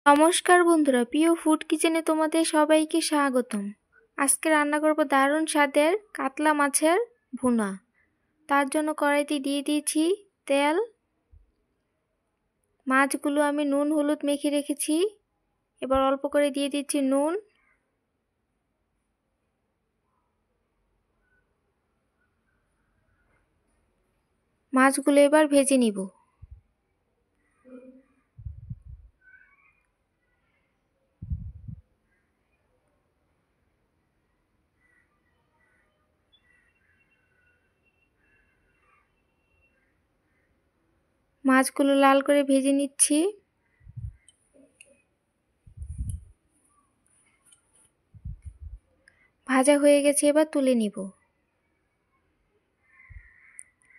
নমস্কার বন্ধুরা, প্রিয় ফুড কিচেনে তোমাদের সবাইকে স্বাগতম। আজকে রান্না করব দারুণ স্বাদের কাতলা মাছের ভুনা। তার জন্য কড়াইতে দিয়ে দিয়েছি তেল। মাছগুলো আমি নুন হলুদ মেখে রেখেছি। এবার অল্প করে দিয়ে দিচ্ছি নুন। মাছগুলো এবার ভেজে নিব। মাছগুলো লাল করে ভেজে নিচ্ছি। ভাজা হয়ে গেছে, এবার তুলে নিব।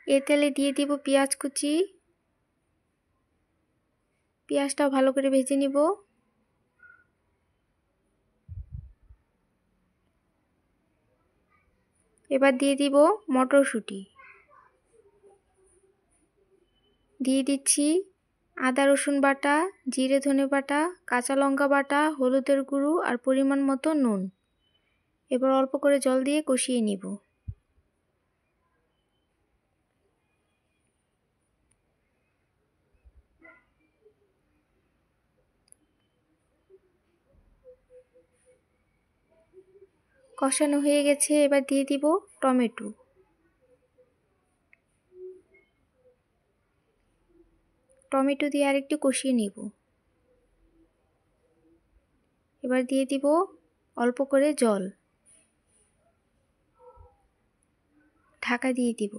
এ তেলে দিয়ে দিব পেঁয়াজ কুচি। পেঁয়াজটাও ভালো করে ভেজে নিব। এবার দিয়ে দিব মটরশুঁটি। দিয়ে দিচ্ছি আদা রসুন বাটা, জিরে ধনে বাটা, কাঁচা লঙ্কা বাটা, হলুদের গুঁড়ো আর পরিমাণ মতো নুন। এবার অল্প করে জল দিয়ে কষিয়ে নিব। কষানো হয়ে গেছে, এবার দিয়ে দিব টমেটো। টমেটো দিয়ে আরেকটু কষিয়ে নিব। এবার দিয়ে দিব অল্প করে জল। ঢাকা দিয়ে দিব।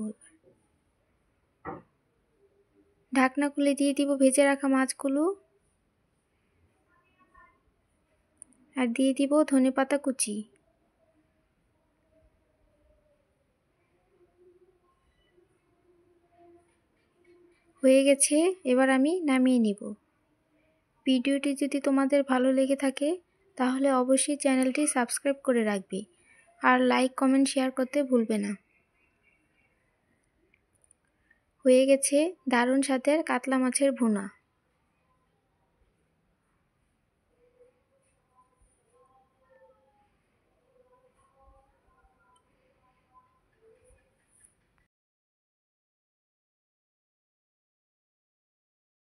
ঢাকনা খুলে দিয়ে দিব ভেজে রাখা মাছগুলো। আর দিয়ে দিব ধনেপাতা কুচি। হয়ে গেছে, এবার আমি নামিয়ে নিব। ভিডিওটি যদি তোমাদের ভালো লেগে থাকে তাহলে অবশ্যই চ্যানেলটি সাবস্ক্রাইব করে রাখবে আর লাইক কমেন্ট শেয়ার করতে ভুলবে না। হয়ে গেছে দারুণ স্বাদের কাতলা মাছের ভুনা।